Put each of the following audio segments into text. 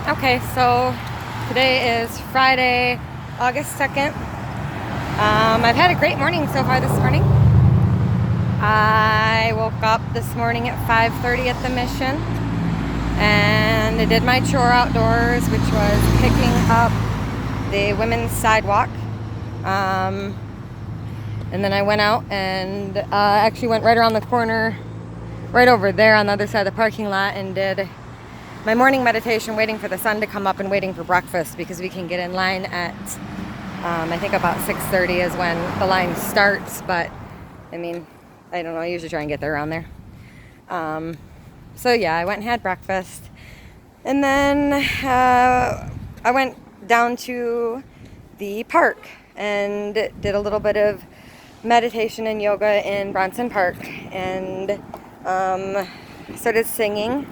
Okay, so today is Friday, August 2nd. I've had a great morning so far this morning. I woke up this morning at 5:30 at the mission and I did my chore outdoors, which was picking up the women's sidewalk. And then I went out and actually went right around the corner, right over there on the other side of the parking lot, and did my morning meditation, waiting for the sun to come up and waiting for breakfast, because we can get in line at I think about 6:30 is when the line starts, but I mean, I don't know, I usually try and get there around there. So yeah, I went and had breakfast, and then I went down to the park and did a little bit of meditation and yoga in Bronson Park, and started singing.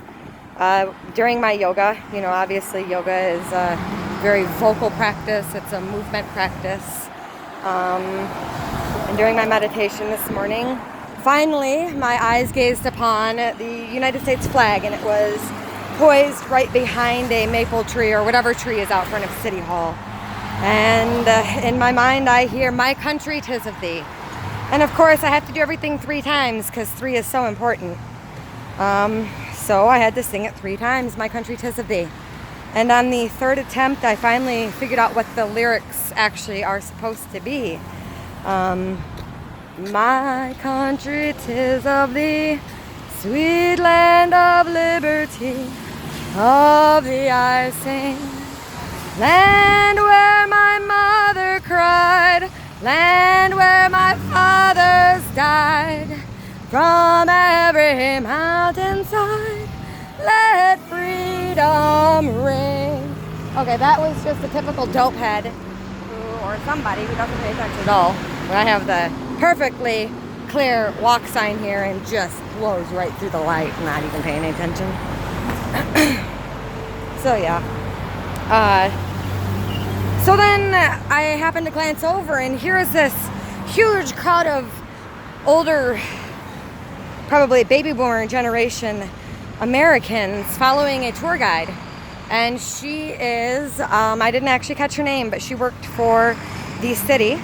During my yoga, you know, obviously yoga is a very vocal practice. It's a movement practice. And during my meditation this morning, finally my eyes gazed upon the United States flag, and it was poised right behind a maple tree or whatever tree is out front of City Hall. And in my mind I hear, "My country, 'tis of thee." And of course I have to do everything 3 times because 3 is so important. So I had to sing it 3 times, "My country, 'tis of thee." And on the 3rd attempt, I finally figured out what the lyrics actually are supposed to be. My country, 'tis of thee, sweet land of liberty, of thee I sing. Land where my mother cried, land where my fathers died. From every mountainside, let freedom ring. Okay, that was just a typical dope head or somebody who doesn't pay attention at all. But I have the perfectly clear walk sign here and just blows right through the light, not even paying any attention. So yeah. So then I happened to glance over, and here is this huge crowd of older, probably baby boomer generation Americans following a tour guide. And she is, I didn't actually catch her name, but she worked for the city,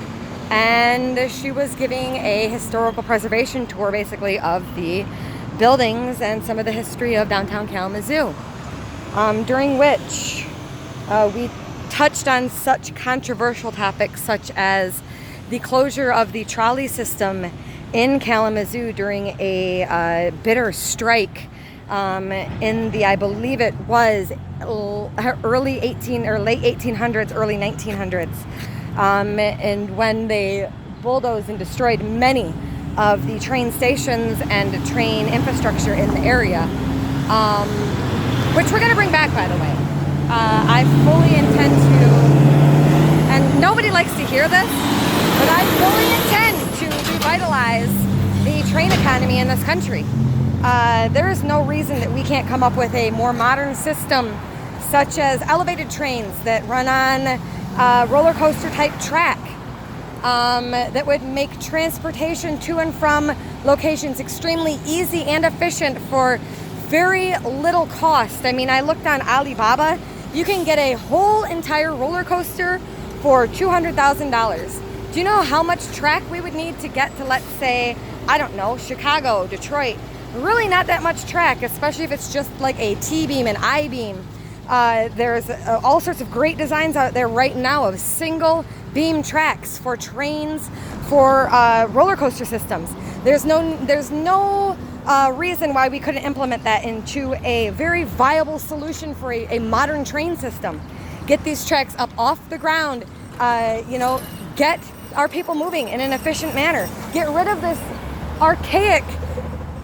and she was giving a historical preservation tour basically of the buildings and some of the history of downtown Kalamazoo, during which we touched on such controversial topics such as the closure of the trolley system in Kalamazoo during a bitter strike in the, I believe it was late 1800s, early 1900s, and when they bulldozed and destroyed many of the train stations and train infrastructure in the area, which we're going to bring back, by the way. I fully intend to, and nobody likes to hear this, but I fully intend to revitalize the train economy in this country. There is no reason that we can't come up with a more modern system, such as elevated trains that run on roller coaster type track, that would make transportation to and from locations extremely easy and efficient for very little cost. I mean, I looked on Alibaba. You can get a whole entire roller coaster for $200,000. Do you know how much track we would need to get to, let's say, I don't know, Chicago, Detroit? Really not that much track, especially if it's just like a T-beam and I-beam. There's all sorts of great designs out there right now of single beam tracks for trains, for roller coaster systems. There's no reason why we couldn't implement that into a very viable solution for a modern train system. Get these tracks up off the ground, get our people moving in an efficient manner. Get rid of this archaic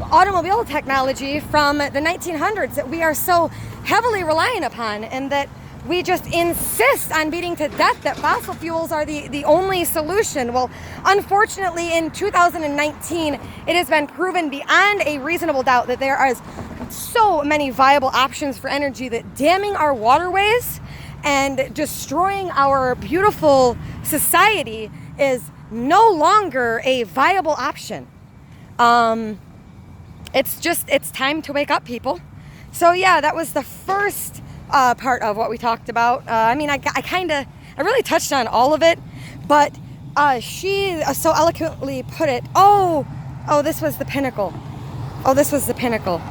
automobile technology from the 1900s that we are so heavily reliant upon, and that we just insist on beating to death that fossil fuels are the only solution. Well, unfortunately, in 2019, it has been proven beyond a reasonable doubt that there are so many viable options for energy that damming our waterways and destroying our beautiful society is no longer a viable option. It's time to wake up, people. So yeah, that was the first part of what we talked about. I mean, I really touched on all of it, but she so eloquently put it. Oh, this was the pinnacle. Oh, this was the pinnacle.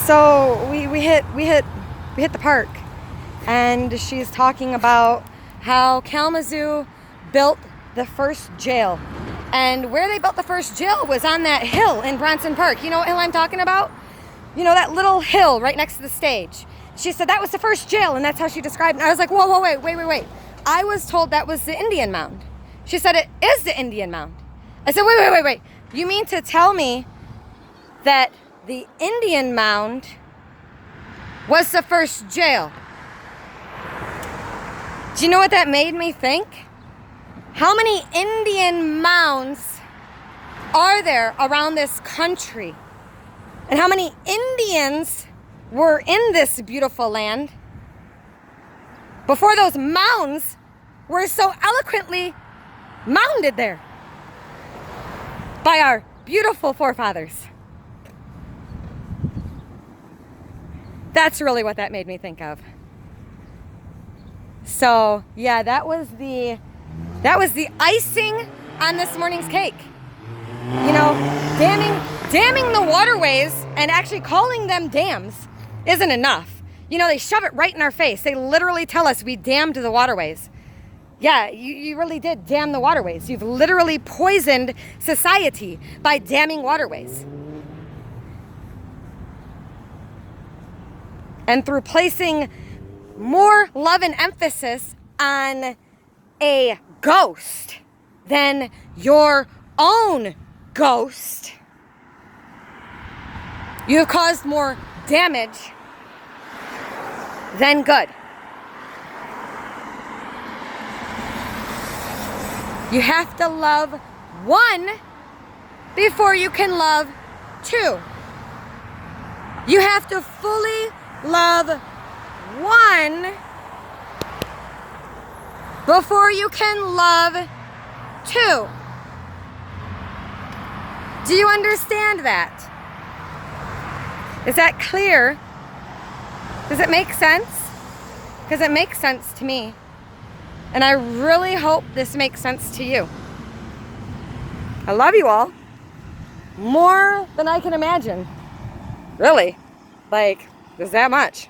So we hit the park, and she's talking about how Kalamazoo built the first jail, and where they built the first jail was on that hill in Bronson Park. You know what hill I'm talking about? You know, that little hill right next to the stage. She said that was the first jail, and that's how she described it. And I was like, whoa, wait. I was told that was the Indian mound. She said it is the Indian mound. I said, wait. You mean to tell me that the Indian mound was the first jail? Do you know what that made me think? How many Indian mounds are there around this country? And how many Indians were in this beautiful land before those mounds were so eloquently mounded there by our beautiful forefathers? That's really what that made me think of. So yeah, that was the icing on this morning's cake. You know, damming the waterways and actually calling them dams isn't enough. You know, they shove it right in our face. They literally tell us we dammed the waterways. Yeah, you really did dam the waterways. You've literally poisoned society by damming waterways. And through placing more love and emphasis on a ghost than your own ghost, you have caused more damage than good. You have to love one before you can love two. You have to fully love one before you can love two. Do you understand that? Is that clear? Does it make sense? Because it makes sense to me. And I really hope this makes sense to you. I love you all. More than I can imagine. Really. Like, there's that much.